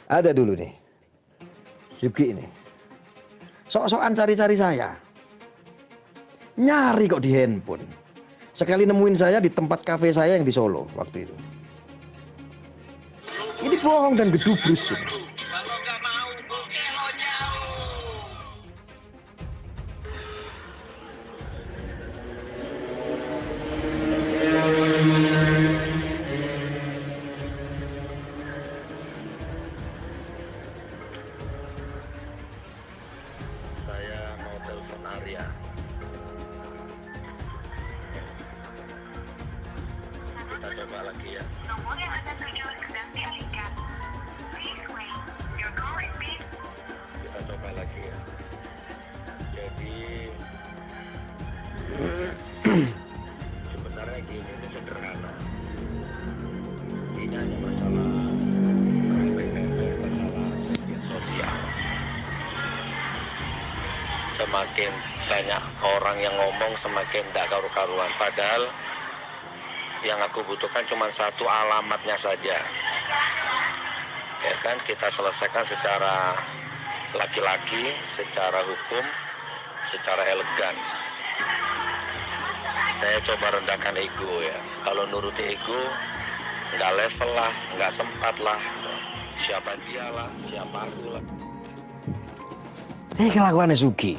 Ada dulu nih, Yuki ini. Sok-sokan cari-cari saya. Nyari kok di handphone. Sekali nemuin saya di tempat kafe saya yang di Solo waktu itu. Ini bohong dan gedubrus. Saya mau telepon Arya. Kita coba lagi ya. Nomor yang Anda tuju sedang dialihkan. Please wait. Your call is being... Kita coba lagi ya. Jadi sebenarnya gini, ini sederhana. Ini hanya masalah remeh-temeh, masalah media sosial. Semakin banyak orang yang ngomong, semakin tidak karu-karuan. Padahal yang aku butuhkan cuma satu, alamatnya saja. Ya kan, kita selesaikan secara laki-laki, secara hukum, secara elegan. Saya coba rendahkan ego ya. Kalau nuruti ego, nggak level lah, nggak sempat lah. Siapa dia lah, siapa aku lah. Ini kelakuannya Sugi.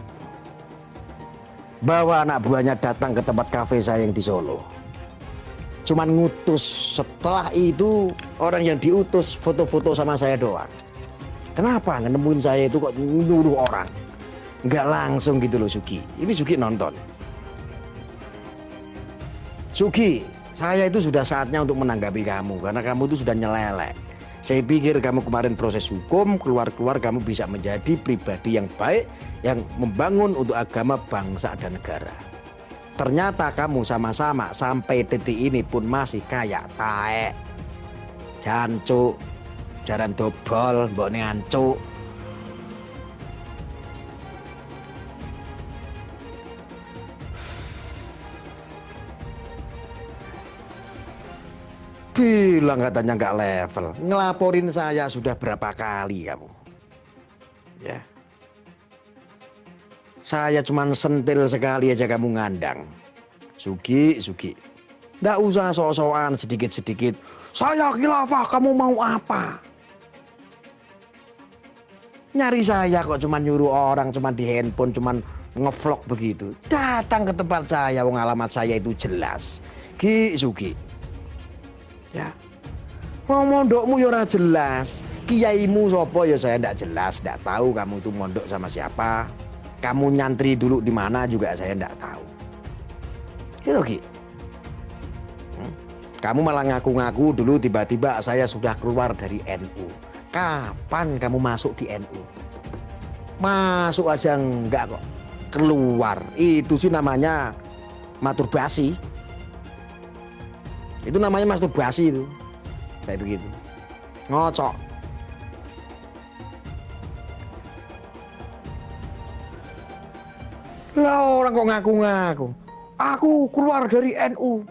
Bawa anak buahnya datang ke tempat kafe saya yang di Solo. Cuman ngutus, setelah itu orang yang diutus foto-foto sama saya doang. Kenapa nemuin saya itu kok nyuruh orang? Nggak langsung gitu loh Sugi. Ini Sugi nonton. Sugi, saya itu sudah saatnya untuk menanggapi kamu. Karena kamu itu sudah nyelelek. Saya pikir kamu kemarin proses hukum, keluar-keluar kamu bisa menjadi pribadi yang baik, yang membangun untuk agama, bangsa, dan negara. Ternyata kamu sama-sama sampai detik ini pun masih kayak taek, jancuk, jaran dobol, mbokne ancuk. Bilang katanya nggak level, ngelaporin saya sudah berapa kali kamu, ya. Saya cuman sentil sekali aja kamu ngandang. Sugi, nggak usah sok-sokan sedikit-sedikit. Saya khilafah, kamu mau apa? Nyari saya kok cuman nyuruh orang, cuman di handphone, cuman ngevlog begitu. Datang ke tempat saya, wong alamat saya itu jelas. Sugi. Ya, mau mondokmu ya ora jelas, kiaimu sopo ya saya ndak jelas, ndak tahu kamu itu mondok sama siapa, kamu nyantri dulu di mana juga saya ndak tahu. Gitu Ki. Kamu malah ngaku-ngaku dulu tiba-tiba saya sudah keluar dari NU. Kapan kamu masuk di NU? Masuk aja enggak kok, keluar. Itu sih namanya masturbasi. Itu namanya masturbasi itu. Kayak begitu. Ngocok. Lah orang kok ngaku-ngaku. Aku keluar dari NU.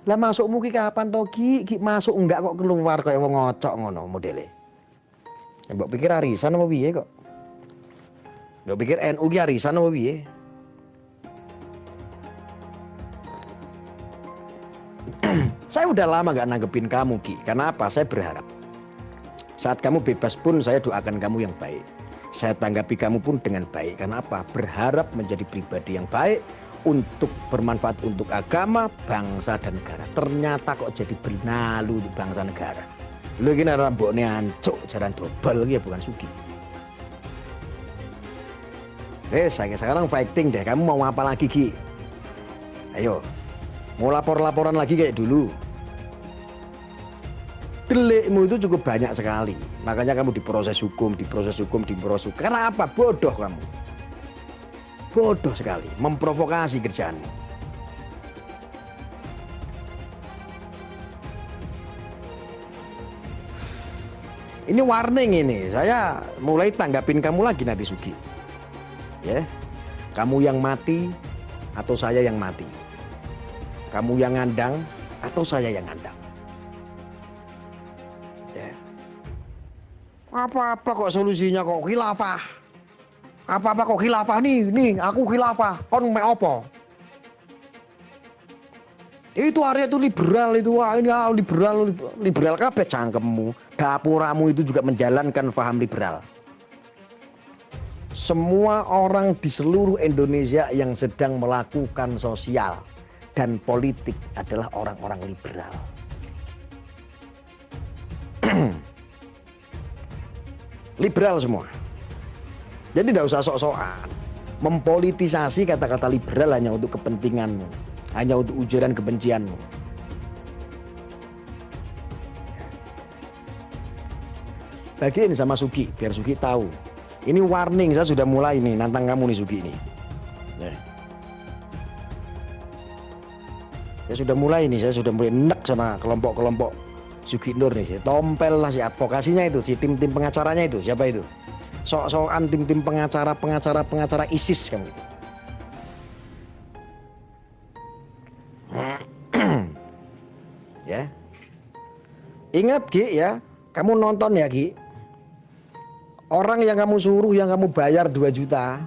Lah masukmu ki kapan to Ki? Ki masuk enggak kok keluar kayak wong ngocok ngono modele. Mbok pikir arisan apa piye kok? Mbok pikir NU ki arisan apa piye? Saya udah lama gak nanggepin kamu Ki. Karena apa? Saya berharap saat kamu bebas pun saya doakan kamu yang baik. Saya tanggapi kamu pun dengan baik. Karena apa? Berharap menjadi pribadi yang baik untuk bermanfaat untuk agama, bangsa, dan negara. Ternyata kok jadi benalu untuk bangsa negara. Lu ini rambutnya ancuk, jaran dobel ya bukan Sugi. Sekarang fighting deh. Kamu mau apa lagi Ki? Ayo. Mau lapor-laporan lagi kayak dulu. Delikmu itu cukup banyak sekali. Makanya kamu diproses hukum. Karena apa? Bodoh kamu. Bodoh sekali. Memprovokasi kerjaanmu. Ini warning ini. Saya mulai tanggapin kamu lagi nanti Sugi. Ya. Kamu yang mati atau saya yang mati. Kamu yang ngandang atau saya yang ngandang. Ya. Apa-apa kok solusinya kok khilafah. Apa-apa kok khilafah nih aku khilafah. Kon mek apa? Itu area itu liberal itu. Wah, ini liberal kabeh cangkemmu. Dapuramu itu juga menjalankan paham liberal. Semua orang di seluruh Indonesia yang sedang melakukan sosial dan politik adalah orang-orang liberal. Liberal semua. Jadi tidak usah sok-sokan mempolitisasi kata-kata liberal hanya untuk kepentinganmu, hanya untuk ujaran kebencianmu. Bagiin sama Sugi biar Sugi tahu. Ini warning, saya sudah mulai nih nantang kamu nih Sugi ini. Saya sudah mulai enak sama kelompok-kelompok Sugi Nur nih. Tompel lah si advokasinya itu, si tim-tim pengacaranya itu. Siapa itu? Sok-sokan tim-tim pengacara ISIS kamu itu. Ya. Ingat Ki ya, kamu nonton ya Ki. Orang yang kamu suruh, yang kamu bayar 2 juta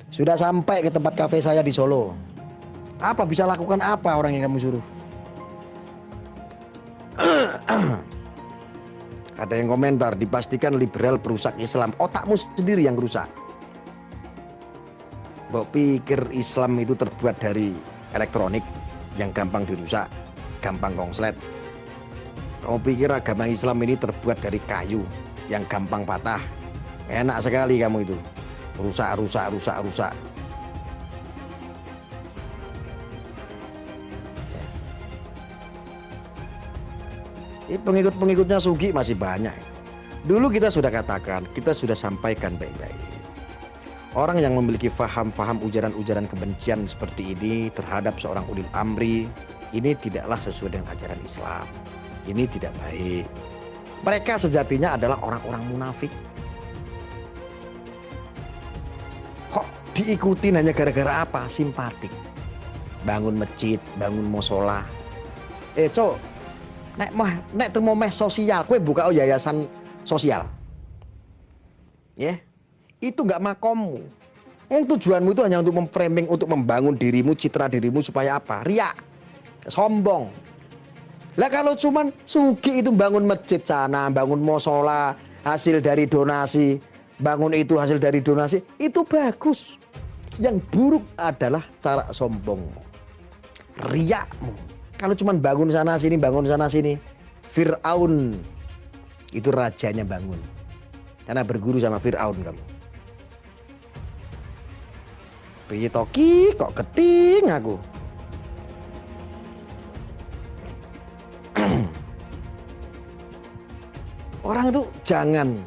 sudah sampai ke tempat kafe saya di Solo. Apa bisa lakukan apa orang yang kamu suruh? Ada yang komentar, dipastikan liberal perusak Islam. Otakmu sendiri yang rusak. Mbok pikir Islam itu terbuat dari elektronik yang gampang dirusak, gampang konslet. Kamu pikir agama Islam ini terbuat dari kayu yang gampang patah. Enak sekali kamu itu. Rusak. Pengikut-pengikutnya Sugi masih banyak. Dulu kita sudah katakan, kita sudah sampaikan baik-baik. Orang yang memiliki faham-faham ujaran-ujaran kebencian seperti ini terhadap seorang ulil amri, ini tidaklah sesuai dengan ajaran Islam. Ini tidak baik. Mereka sejatinya adalah orang-orang munafik. Kok diikutin hanya gara-gara apa? Simpatik. Bangun masjid, bangun musola. Cok, nek termo meh sosial, kue buka yayasan sosial. Ya. Itu nggak makommu. Tujuanmu itu hanya untuk memframing, untuk membangun dirimu, citra dirimu supaya apa? Riak, sombong. Lah kalau cuman Sugi itu bangun masjid sana, bangun musola, hasil dari donasi, bangun itu hasil dari donasi, itu bagus. Yang buruk adalah cara sombongmu, riakmu. Kalau cuman bangun sana sini, Fir'aun itu rajanya bangun. Karena berguru sama Fir'aun kamu. Piye toki kok keting aku. Orang itu jangan.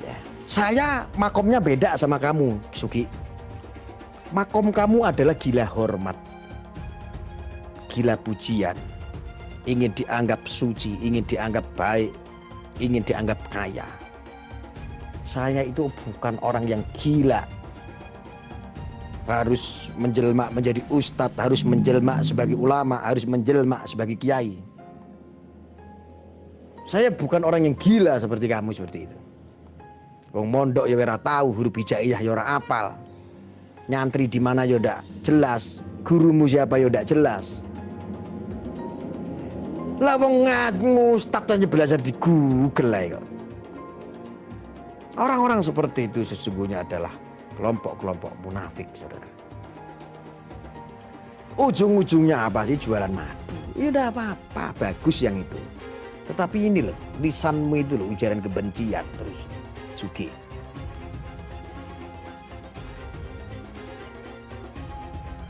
Ya, saya makomnya beda sama kamu, Sugi. Makom kamu adalah gila hormat, gila pujian, ingin dianggap suci, ingin dianggap baik, ingin dianggap kaya. Saya itu bukan orang yang gila. Harus menjelma menjadi ustadz, harus menjelma sebagai ulama, harus menjelma sebagai kiai. Saya bukan orang yang gila seperti kamu seperti itu. Wong mondok ya ora tahu, huruf hijaiyah ya ora apal. Nyantri di mana ya ndak jelas, gurumu siapa ya ndak jelas. Lah wong ustadz aja belajar di Google lah kok. Orang-orang seperti itu sesungguhnya adalah kelompok-kelompok munafik, saudara. Ujung-ujungnya apa sih? Jualan madu. Ya udah apa-apa, bagus yang itu. Tetapi ini loh, lisanmu itu loh, ujaran kebencian terus. Sugi.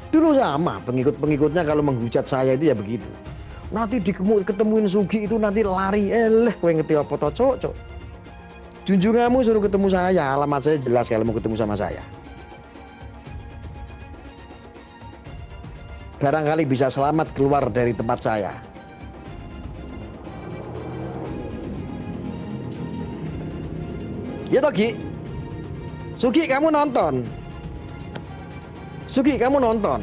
Dulu sama, pengikut-pengikutnya kalau menghujat saya itu ya begitu. Nanti ketemuin Sugi itu nanti lari. Kowe ngerti apa toh, cok. Junjunganmu suruh ketemu saya, alamat saya jelas kalau mau ketemu sama saya. Barangkali bisa selamat keluar dari tempat saya. Ya toh Gi. Sugi kamu nonton. Sugi kamu nonton.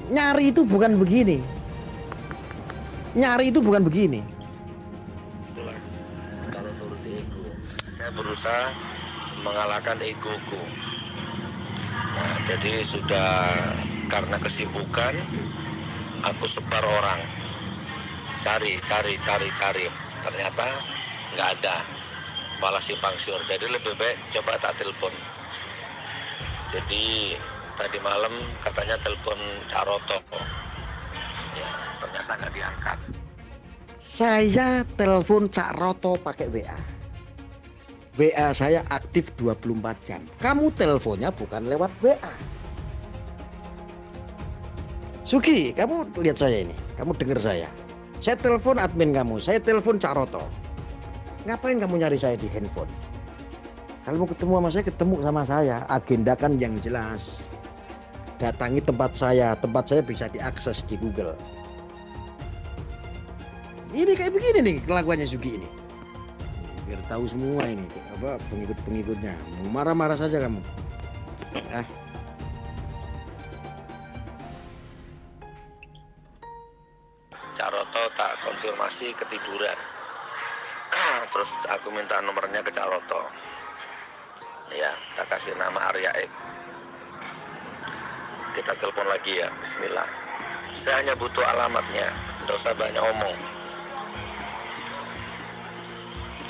Nyari itu bukan begini. Nyari itu bukan begini. ego. Saya berusaha mengalahkan egoku. Nah, jadi sudah karena kesibukan, aku sebar orang. Cari. Ternyata nggak ada. Malah simpang siur. Jadi lebih baik coba tak telepon. Jadi tadi malam katanya telepon Cak Roto. Ya, ternyata nggak diangkat. Saya telepon Cak Roto pakai WA. WA saya aktif 24 jam. Kamu teleponnya bukan lewat WA. Sugi, kamu lihat saya ini. Kamu dengar saya. Saya telepon admin kamu. Saya telepon Cak Roto. Ngapain kamu nyari saya di handphone? Kalau mau ketemu sama saya, ketemu sama saya. Agendakan yang jelas. Datangi tempat saya. Tempat saya bisa diakses di Google. Ini kayak begini nih kelakuannya Sugi ini. Biar tahu semua ini apa pengikut-pengikutnya. Marah-marah saja kamu. Cak Roto tak konfirmasi ketiduran. Terus aku minta nomornya ke Cak Roto. Ya, tak kasih nama Arya X. Kita telepon lagi ya, bismillah. Saya hanya butuh alamatnya, tidak usah banyak omong.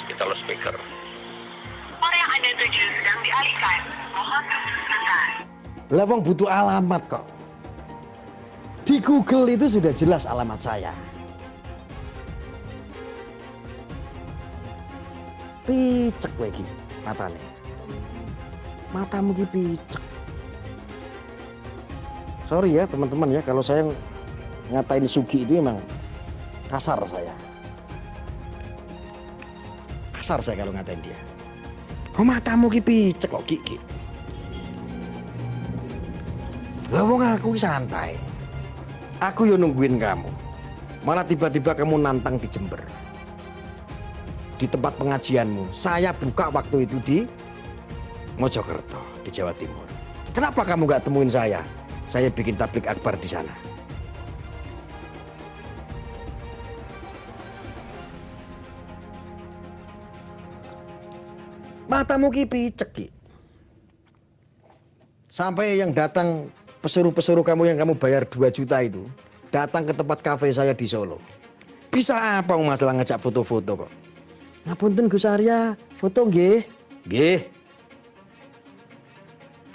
Kita lo speaker. Nomor yang Anda tuju sedang dialihkan. Mohon tunggu sebentar. Lah wong butuh alamat kok. Di Google itu sudah jelas alamat saya. Picek kowe iki matane. Matamu ki picek. Sorry ya teman-teman ya kalau saya ngatain Sugi itu emang kasar saya. Kasar saya kalau ngatain dia. Oh matamu ki picek kok Ki. Lah wong aku santai. Aku yo nungguin kamu. Malah tiba-tiba kamu nantang di Jember. Di tempat pengajianmu. Saya buka waktu itu di Mojokerto, di Jawa Timur. Kenapa kamu gak temuin saya? Saya bikin tablik akbar di sana. Matamu ki picek Ki. Sampai yang datang pesuruh-pesuruh kamu yang kamu bayar 2 juta itu datang ke tempat kafe saya di Solo. Bisa apa masalah ngajak foto-foto kok? Ngapunten Gus Arya, foto nggih. Nggih.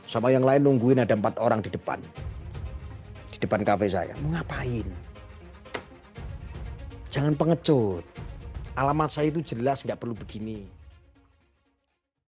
Sama yang lain nungguin ada 4 orang di depan. Di depan kafe saya. Mau ngapain? Jangan pengecut. Alamat saya itu jelas nggak perlu begini.